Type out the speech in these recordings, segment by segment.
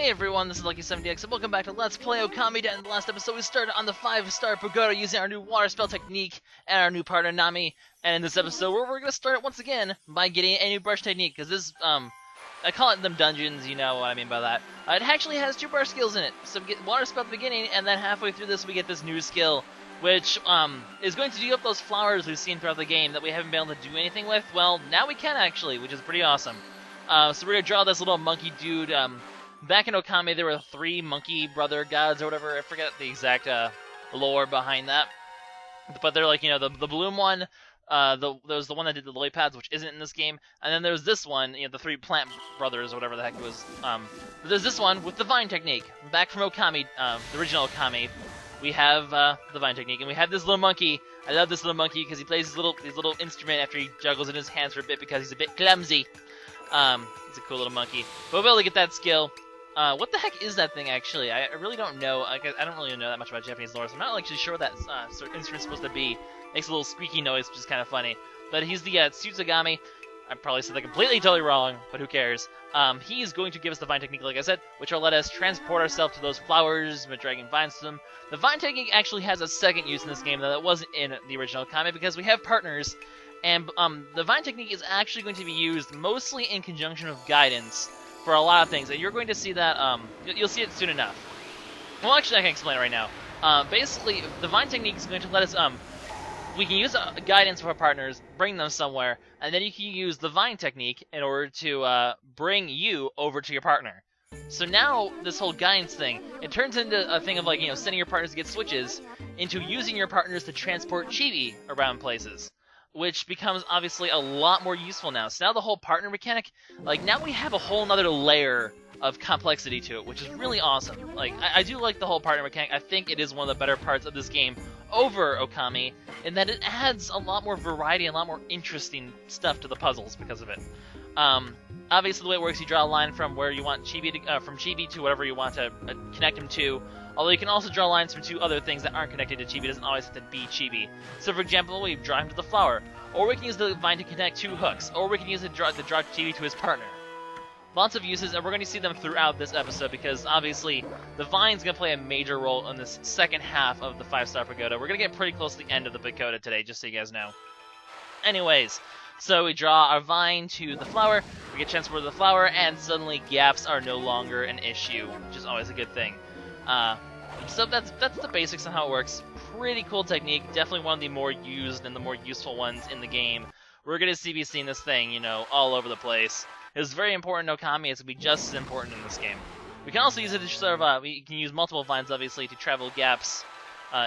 Hey everyone, this is LuckySevenDX, and welcome back to Let's Play Okamiden. In the last episode, we started on the 5-star Pagoda using our new water spell technique and our new partner Nami. And in this episode, we're going to start it once again by getting a new brush technique, because this, I call it them dungeons, you know what I mean by that. It actually has 2 brush skills in it. So we get water spell at the beginning, and then halfway through this, we get this new skill, which is going to do up those flowers we've seen throughout the game that we haven't been able to do anything with. Well, now we can actually, which is pretty awesome. So we're going to draw this little monkey dude. Back in Okami, there were 3 monkey brother gods or whatever. I forget the exact lore behind that. But they're like, you know, the balloon one, there was the one that did the lily pads, which isn't in this game. And then there's this one, you know, the 3 plant brothers or whatever the heck it was. There's this one with the vine technique. Back from Okami, the original Okami, we have the vine technique. And we have this little monkey. I love this little monkey because he plays his little instrument after he juggles in his hands for a bit because he's a bit clumsy. He's a cool little monkey. But we'll be able to get that skill. What the heck is that thing, actually? I really don't know. I don't really know that much about Japanese lore, so I'm not actually sure what that sort of instrument's supposed to be. Makes a little squeaky noise, which is kind of funny. But he's the Tsutsugami. I probably said that completely totally wrong, but who cares? He's going to give us the vine technique, like I said, which will let us transport ourselves to those flowers, dragging vines to them. The vine technique actually has a second use in this game that wasn't in the original Okami, because we have partners, and the vine technique is actually going to be used mostly in conjunction with guidance for a lot of things, and you're going to see that, you'll see it soon enough. Well, actually, I can explain it right now. Basically, the vine technique is going to let us, we can use guidance for our partners, bring them somewhere, and then you can use the vine technique in order to bring you over to your partner. So now, this whole guidance thing, it turns into a thing of, like, you know, sending your partners to get switches, into using your partners to transport chibi around places, which becomes obviously a lot more useful now. So now the whole partner mechanic, like, now we have a whole nother layer of complexity to it, which is really awesome. Like, I do like the whole partner mechanic. I think it is one of the better parts of this game over Okami, in that it adds a lot more variety and a lot more interesting stuff to the puzzles because of it. Obviously, the way it works, you draw a line from where you want Chibi to, from Chibi to whatever you want to connect him to. Although you can also draw lines from 2 other things that aren't connected to Chibi. It doesn't always have to be Chibi. So, for example, we draw him to the flower, or we can use the vine to connect 2 hooks, or we can use it to draw Chibi to his partner. Lots of uses, and we're going to see them throughout this episode because, obviously, the vine's going to play a major role in this second half of the 5-star Pagoda. We're going to get pretty close to the end of the Pagoda today, just so you guys know. Anyways, so we draw our vine to the flower, we get transported to the flower, and suddenly gaps are no longer an issue, which is always a good thing. So that's the basics on how it works. Pretty cool technique, definitely one of the more used and the more useful ones in the game. We're going to be seeing this thing, you know, all over the place. It's very important in Okami, it's going to be just as important in this game. We can also use it to sort of, we can use multiple vines, obviously, to travel gaps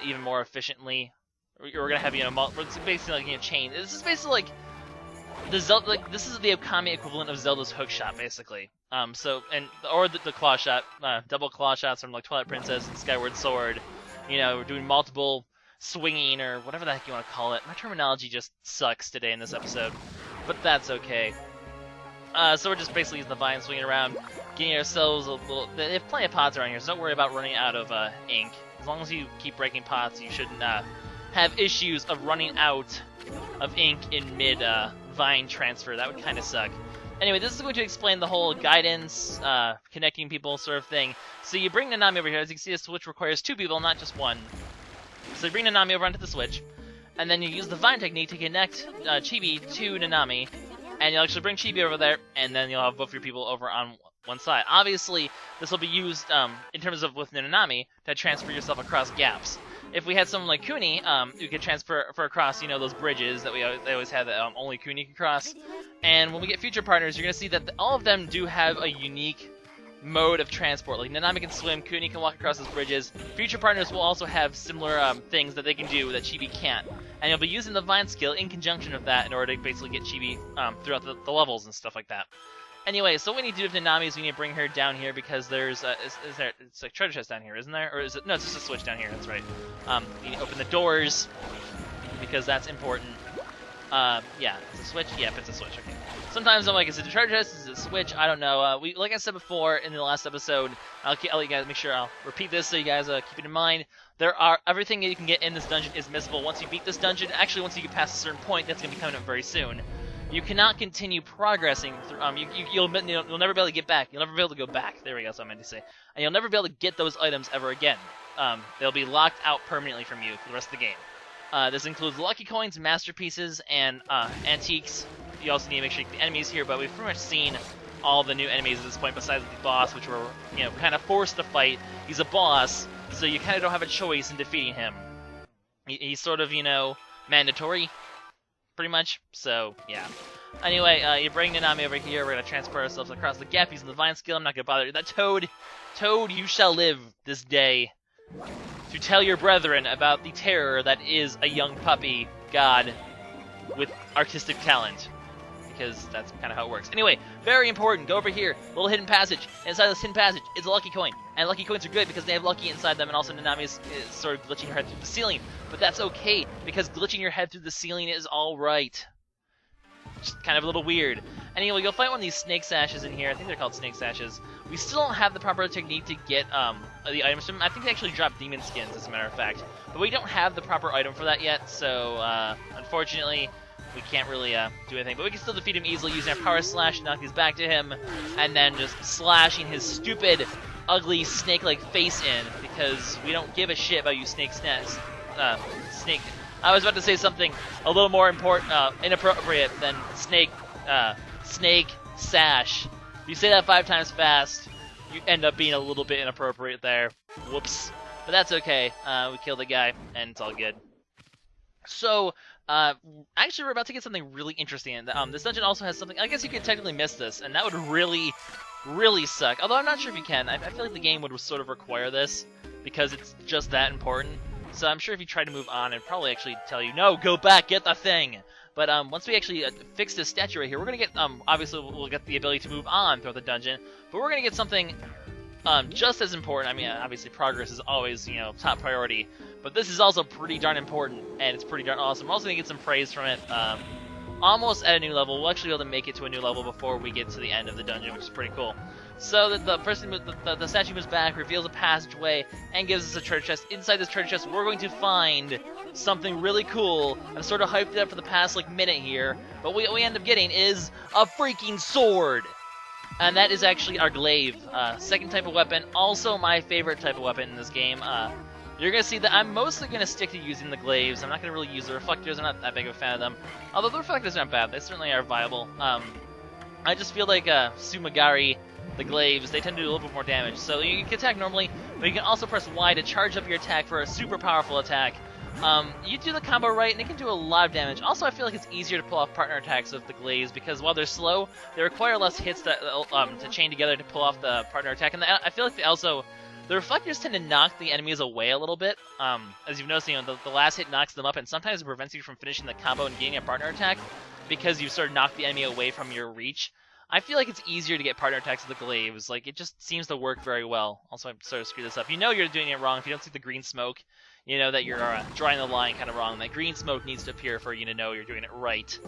even more efficiently. We're going to have, you know, it's basically like, you know, chain. This is basically like, this is the Okami equivalent of Zelda's hook shot, basically. Or the claw shot, double claw shots from like Twilight Princess and Skyward Sword. You know, we're doing multiple swinging or whatever the heck you want to call it. My terminology just sucks today in this episode, but that's okay. So we're just basically using the vine, swinging around, getting ourselves a little. They have plenty of pots around here, so don't worry about running out of ink. As long as you keep breaking pots, you shouldn't have issues of running out of ink in mid vine transfer. That would kind of suck. Anyway, this is going to explain the whole guidance, connecting people sort of thing. So you bring Nanami over here. As you can see, the switch requires 2 people, not just 1. So you bring Nanami over onto the switch, and then you use the vine technique to connect Chibi to Nanami, and you'll actually bring Chibi over there, and then you'll have both your people over on one side. Obviously, this will be used in terms of with Nanami to transfer yourself across gaps. If we had someone like Kuni, you could transfer across, you know, those bridges that they always have that only Kuni can cross. And when we get future partners, you're going to see that all of them do have a unique mode of transport. Like, Nanami can swim, Kuni can walk across those bridges. Future partners will also have similar things that they can do that Chibi can't. And you'll be using the vine skill in conjunction with that in order to basically get Chibi throughout the levels and stuff like that. Anyway, so what we need to do with Nanami is we need to bring her down here because there's it's like treasure chest down here, isn't there? Or is it? No, it's just a switch down here. That's right. You need to open the doors because that's important. Yeah, it's a switch. Yep, it's a switch. Okay. Sometimes I'm like, is it a treasure chest? Is it a switch? I don't know. Like I said before in the last episode, I'll let you guys make sure I'll repeat this so you guys keep it in mind. Everything that you can get in this dungeon is missable once you beat this dungeon. Actually, once you get past a certain point, that's gonna be coming up very soon. you cannot continue progressing through, you'll never be able to get back. You'll never be able to go back. There we go, that's what I meant to say. And you'll never be able to get those items ever again. They'll be locked out permanently from you for the rest of the game. This includes lucky coins, masterpieces, and antiques. You also need to make sure you get the enemies here, but we've pretty much seen all the new enemies at this point besides the boss, which we're kind of forced to fight. He's a boss, so you kind of don't have a choice in defeating him. He's sort of, mandatory, pretty much, so yeah. Anyway, you bring Nanami over here, we're going to transport ourselves across the gap using the Vine skill. I'm not going to bother. That Toad, you shall live this day to tell your brethren about the terror that is a young puppy god with artistic talent. Because that's kind of how it works. Anyway, very important, go over here, little hidden passage. Inside this hidden passage is a lucky coin. And lucky coins are good because they have lucky inside them, and also Nanami is sort of glitching her head through the ceiling. But that's okay, because glitching your head through the ceiling is alright. Just kind of a little weird. Anyway, you'll find one of these snake sashes in here. I think they're called snake sashes. We still don't have the proper technique to get the items from them. I think they actually drop demon skins, as a matter of fact. But we don't have the proper item for that yet, so unfortunately, we can't really do anything. But we can still defeat him easily using our power slash, knock these back to him, and then just slashing his stupid, ugly, snake-like face in, because we don't give a shit about you snake. I was about to say something a little more inappropriate than snake sash. If you say that 5 times fast, you end up being a little bit inappropriate there. Whoops. But that's okay. We killed the guy, and it's all good. So, actually, we're about to get something really interesting. This dungeon also has something. I guess you could technically miss this, and that would really, really suck. Although I'm not sure if you can. I feel like the game would sort of require this because it's just that important. So I'm sure if you try to move on, it'd probably actually tell you, no, go back, get the thing. But once we actually fix this statue right here, we're gonna get obviously we'll get the ability to move on throughout the dungeon, but we're gonna get something just as important. I mean, obviously progress is always top priority. But this is also pretty darn important, and it's pretty darn awesome. We're also going to get some praise from it, almost at a new level. We'll actually be able to make it to a new level before we get to the end of the dungeon, which is pretty cool. So the statue moves back, reveals a passageway, and gives us a treasure chest. Inside this treasure chest, we're going to find something really cool. I've sort of hyped it up for the past minute here, but what we end up getting is a freaking sword! And that is actually our glaive, second type of weapon, also my favorite type of weapon in this game. You're going to see that I'm mostly going to stick to using the glaives. I'm not going to really use the reflectors. I'm not that big of a fan of them. Although the reflectors aren't bad. They certainly are viable. I just feel like Sumagari, the glaives, they tend to do a little bit more damage. So you can attack normally, but you can also press Y to charge up your attack for a super powerful attack. You do the combo right, and it can do a lot of damage. Also, I feel like it's easier to pull off partner attacks with the glaives, because while they're slow, they require less hits to chain together to pull off the partner attack. And I feel like the reflectors tend to knock the enemies away a little bit. As you've noticed, the last hit knocks them up, and sometimes it prevents you from finishing the combo and getting a partner attack, because you sort of knocked the enemy away from your reach. I feel like it's easier to get partner attacks with the glaives. It just seems to work very well. Also, I sort of screwed this up. You know you're doing it wrong if you don't see the green smoke. You know that you're drawing the line kind of wrong. That green smoke needs to appear for you to know you're doing it right.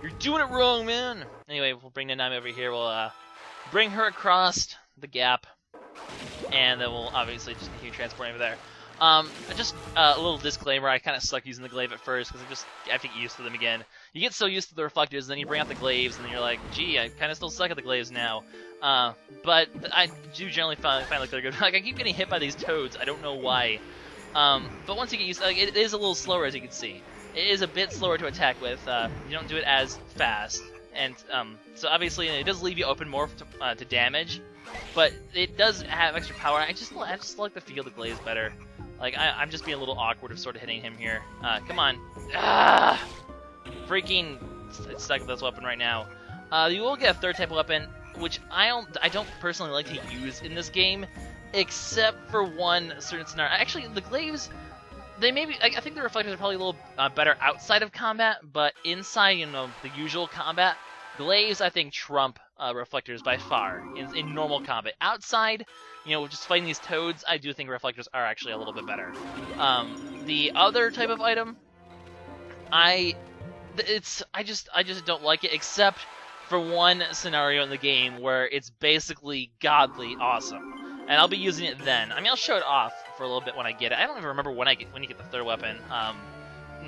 You're doing it wrong, man! Anyway, we'll bring Nanami over here. We'll bring her across the gap. And then we'll obviously just continue transporting over there. Just a little disclaimer, I kind of suck using the glaive at first, because I have to get used to them again. You get so used to the reflectors, and then you bring out the glaives, and then you're like, gee, I kind of still suck at the glaives now. But I do generally find they're good. I keep getting hit by these toads, I don't know why. But once you get used to it, it is a little slower, as you can see. It is a bit slower to attack with. You don't do it as fast. And so obviously it does leave you open more to damage, but it does have extra power. I just like the feel of the glaives better. I'm just being a little awkward of sort of hitting him here. Come on. Freaking stuck with this weapon right now. You will get a third type of weapon, which I don't personally like to use in this game, except for one certain scenario. Actually, the glaives, they maybe, I think the reflectors are probably a little better outside of combat, but inside, the usual combat, glaives, I think, trump reflectors by far in normal combat. Outside, just fighting these toads, I do think reflectors are actually a little bit better. The other type of item, I just don't like it, except for one scenario in the game where it's basically godly awesome. And I'll be using it then. I mean, I'll show it off for a little bit when I get it. I don't even remember when you get the third weapon.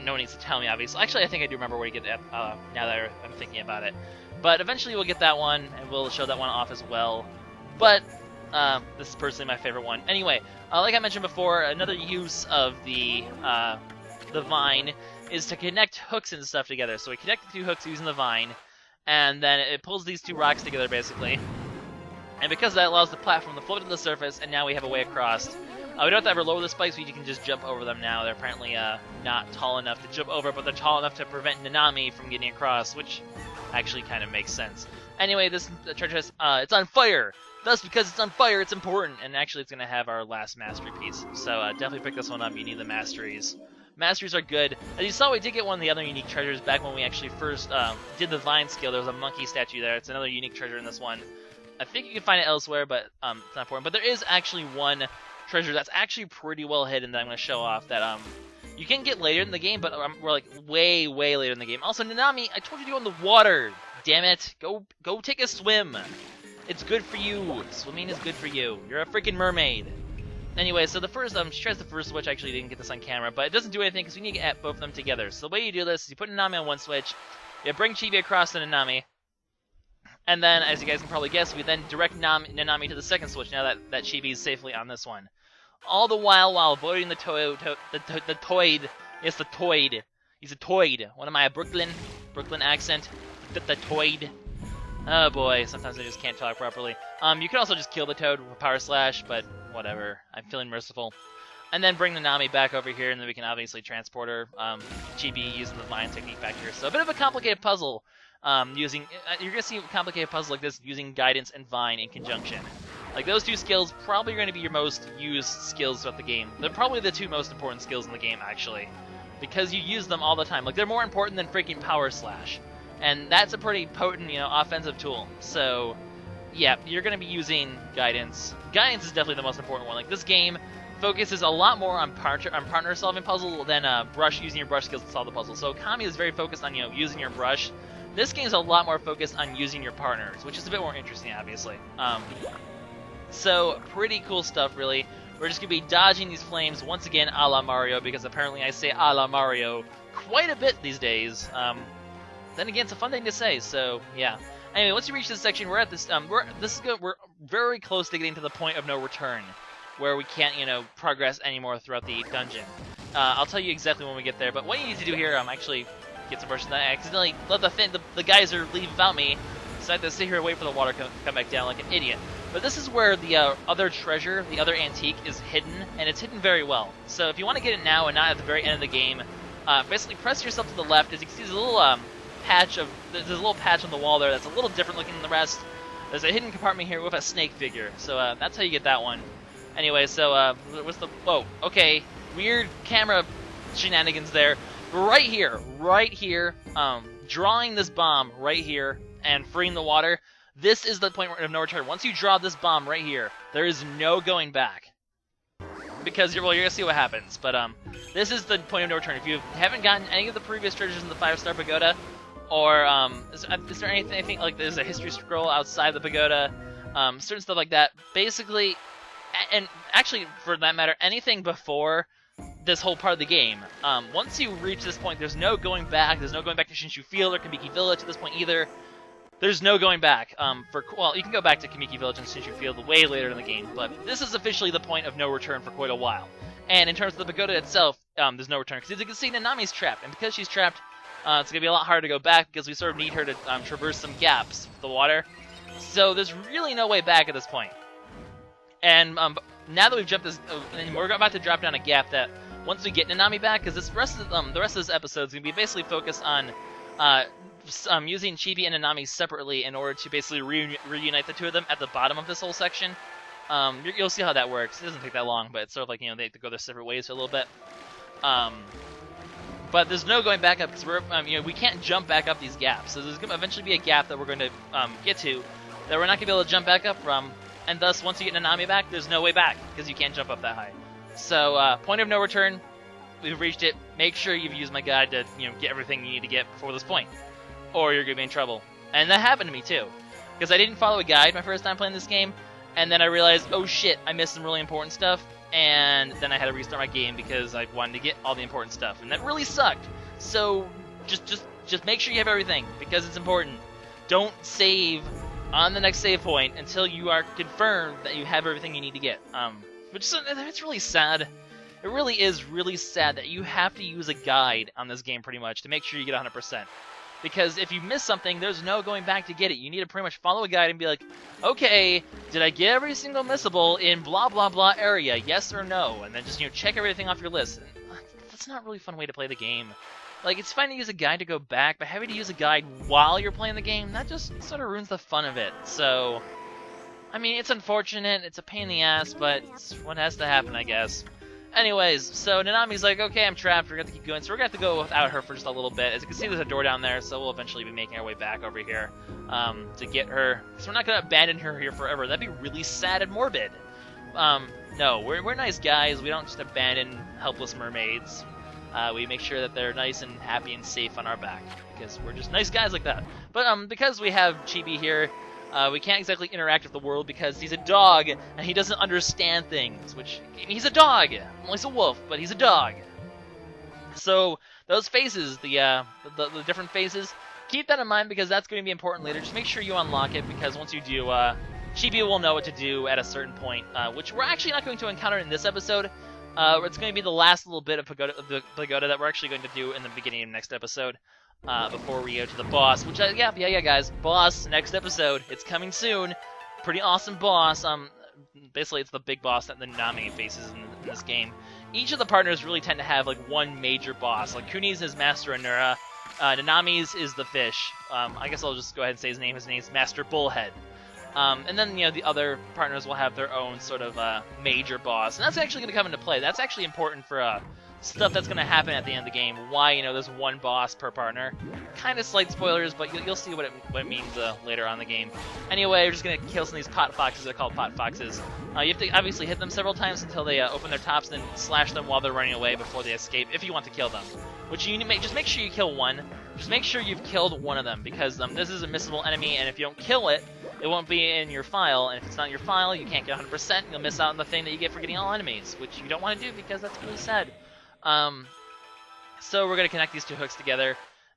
no one needs to tell me, obviously. Actually, I think I do remember where you get that, now that I'm thinking about it. But eventually we'll get that one, and we'll show that one off as well. But this is personally my favorite one. Anyway, like I mentioned before, another use of the vine is to connect hooks and stuff together. So we connect the two hooks using the vine, and then it pulls these two rocks together, basically. And because that allows the platform to float to the surface, and now we have a way across. We don't have to ever lower the spikes, we can just jump over them now. They're apparently not tall enough to jump over, but they're tall enough to prevent Nanami from getting across, which actually kind of makes sense. Anyway, this treasure chest, it's on fire! Thus, because it's on fire, it's important, and actually it's going to have our last mastery piece. So definitely pick this one up, you need the masteries. Masteries are good. As you saw, we did get one of the other unique treasures back when we actually first did the vine skill. There was a monkey statue there. It's another unique treasure in this one. I think you can find it elsewhere, but it's not important. But there is actually one treasure that's actually pretty well hidden that I'm going to show off that you can get later in the game, but we're like way later in the game. Also, Nanami, I told you to go in the water. Damn it. Go take a swim. It's good for you. Swimming is good for you. You're a freaking mermaid. Anyway, so the first, she tries the first switch. I actually didn't get this on camera, but it doesn't do anything because we need to get both of them together. So the way you do this is you put Nanami on one switch, you bring Chibi across to Nanami, and then, as you guys can probably guess, we then direct Nanami to the second switch now that Chibi is safely on this one. All the while avoiding the toid. Yes, the toid. He's a toid. What am I, a Brooklyn accent? The toid. Oh boy, sometimes I just can't talk properly. You can also just kill the toad with a power slash, but whatever. I'm feeling merciful. And then bring Nanami back over here, and then we can obviously transport her. Chibi using the vine technique back here. So a bit of a complicated puzzle. You're gonna see a complicated puzzle like this using guidance and vine in conjunction. Like those two skills probably are going to be your most used skills throughout the game. They're probably the two most important skills in the game, actually, because you use them all the time. Like they're more important than freaking power slash, and that's a pretty potent, offensive tool. So, yeah, you're going to be using guidance. Guidance is definitely the most important one. Like this game focuses a lot more on partner solving puzzle than using your brush skills to solve the puzzle. So Okami is very focused on using your brush. This game is a lot more focused on using your partners, which is a bit more interesting, obviously. So, pretty cool stuff, really. We're just going to be dodging these flames once again a la Mario, because apparently I say a la Mario quite a bit these days. Then again, it's a fun thing to say, so yeah. Anyway, once you reach this section, we're at this, we're very close to getting to the point of no return, where we can't, progress anymore throughout the dungeon. I'll tell you exactly when we get there, but what you need to do here, actually get some brushes. I accidentally let the geyser leave without me, so I have to sit here and wait for the water to come back down like an idiot. But this is where the other treasure, the other antique, is hidden, and it's hidden very well. So if you want to get it now and not at the very end of the game, basically press yourself to the left. As you can see, there's a little patch on the wall there that's a little different looking than the rest. There's a hidden compartment here with a snake figure, so that's how you get that one. Anyway, so what's the? Whoa, okay, weird camera shenanigans there. Right here, drawing this bomb right here and freeing the water. This is the point of no return. Once you draw this bomb right here, there is no going back. Because you're gonna see what happens. But this is the point of no return. If you haven't gotten any of the previous treasures in the 5-star pagoda, or is there anything like there's a history scroll outside the pagoda, certain stuff like that. Basically, and actually for that matter, anything before this whole part of the game. Once you reach this point, there's no going back. There's no going back to Shinshu Field or Kamiki Village at this point either. There's no going back. Well, you can go back to Kamiki Village and Shinshu Field way later in the game, but this is officially the point of no return for quite a while. And in terms of the pagoda itself, there's no return. Because as you can see, Nanami's trapped, and because she's trapped, it's going to be a lot harder to go back because we sort of need her to traverse some gaps with the water. So there's really no way back at this point. And now that we've jumped this, we're about to drop down a gap that once we get Nanami back, because the rest of this episode is going to be basically focused on using Chibi and Nanami separately in order to basically reunite the two of them at the bottom of this whole section. You'll see how that works. It doesn't take that long, but it's sort of like, they have to go their separate ways for a little bit. But there's no going back up because we can't jump back up these gaps. So there's going to eventually be a gap that we're going to get to that we're not going to be able to jump back up from, and thus once you get Nanami back, there's no way back because you can't jump up that high. So point of no return. We've reached it. Make sure you've used my guide to get everything you need to get before this point, or you're gonna be in trouble. And that happened to me too, because I didn't follow a guide my first time playing this game, and then I realized, oh shit, I missed some really important stuff, and then I had to restart my game because I wanted to get all the important stuff, and that really sucked. So just make sure you have everything, because it's important. Don't save on the next save point until you are confirmed that you have everything you need to get. Which it's really sad. It really is really sad that you have to use a guide on this game pretty much to make sure you get 100%. Because if you miss something, there's no going back to get it. You need to pretty much follow a guide and be like, okay, did I get every single missable in blah blah blah area, yes or no? And then just, check everything off your list. And that's not really a fun way to play the game. Like, it's fine to use a guide to go back, but having to use a guide while you're playing the game, that just sort of ruins the fun of it. So, I mean, it's unfortunate, it's a pain in the ass, but it's what has to happen, I guess. Anyways, so Nanami's like, okay, I'm trapped, we're going to keep going, so we're going to have to go without her for just a little bit. As you can see, there's a door down there, so we'll eventually be making our way back over here to get her. So we're not going to abandon her here forever. That'd be really sad and morbid. No, we're nice guys. We don't just abandon helpless mermaids. We make sure that they're nice and happy and safe on our back, because we're just nice guys like that. But because we have Chibi here, we can't exactly interact with the world because he's a dog and he doesn't understand things. Which, I mean, he's a dog. Well, he's a wolf, but he's a dog. So those faces, the different faces, keep that in mind because that's going to be important later. Just make sure you unlock it, because once you do, Chibi will know what to do at a certain point, which we're actually not going to encounter in this episode. It's going to be the last little bit of Pagoda that we're actually going to do in the beginning of next episode, before we go to the boss. Which, yeah, guys, boss, next episode, it's coming soon. Pretty awesome boss. Basically, it's the big boss that the Nanami faces in this game. Each of the partners really tend to have like one major boss. Like Kuni's is Master Anura, Nanami's is the fish. I guess I'll just go ahead and say his name. His name's Master Bullhead. And then, the other partners will have their own sort of major boss. And that's actually going to come into play. That's actually important for stuff that's going to happen at the end of the game. Why, there's one boss per partner. Kind of slight spoilers, but you'll see what it means later on in the game. Anyway, we're just going to kill some of these pot foxes. They're called pot foxes. You have to obviously hit them several times until they open their tops, then slash them while they're running away before they escape, if you want to kill them. Which you need to just make sure you kill one. Just make sure you've killed one of them, because this is a missable enemy, and if you don't kill it, it won't be in your file, and if it's not in your file, you can't get 100%, you'll miss out on the thing that you get for getting all enemies, which you don't want to do because that's really sad. So we're going to connect these two hooks together,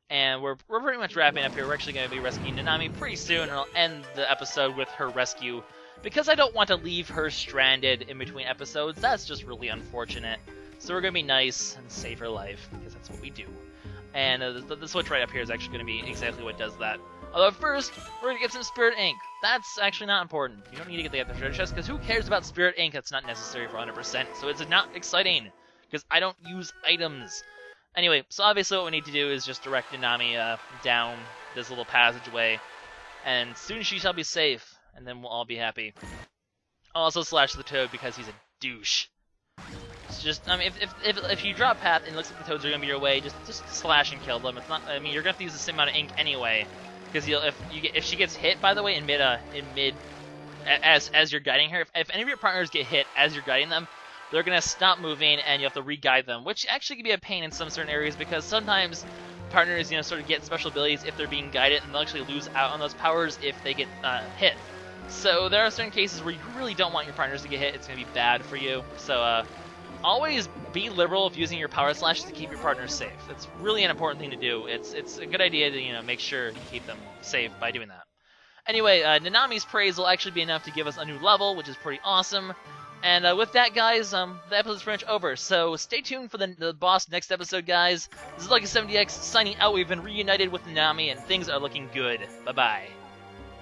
and we're pretty much wrapping up here. We're actually going to be rescuing Nanami pretty soon, and I'll end the episode with her rescue, because I don't want to leave her stranded in between episodes. That's just really unfortunate. So we're going to be nice and save her life, because that's what we do. And the switch right up here is actually going to be exactly what does that. Although first, we're going to get some Spirit Ink. That's actually not important. You don't need to get the treasure chest, because who cares about Spirit Ink? That's not necessary for 100%, so it's not exciting, because I don't use items. Anyway, so obviously what we need to do is just direct Nanami down this little passageway, and soon she shall be safe, and then we'll all be happy. I'll also slash the toad because he's a douche. It's just, I mean, if you drop path and it looks like the toads are going to be your way, just slash and kill them. It's not, I mean, you're going to have to use the same amount of ink anyway. Because if she gets hit, by the way, in mid as you're guiding her, if any of your partners get hit as you're guiding them, they're gonna stop moving and you have to re-guide them, which actually can be a pain in some certain areas, because sometimes partners sort of get special abilities if they're being guided, and they'll actually lose out on those powers if they get hit. So there are certain cases where you really don't want your partners to get hit. It's gonna be bad for you. So always be liberal of using your power slashes to keep your partners safe. It's really an important thing to do. It's a good idea to make sure you keep them safe by doing that. Anyway, Nanami's praise will actually be enough to give us a new level, which is pretty awesome. And with that, guys, the episode's pretty much over. So stay tuned for the boss next episode, guys. This is LuckySevenDX signing out. We've been reunited with Nanami, and things are looking good. Bye-bye.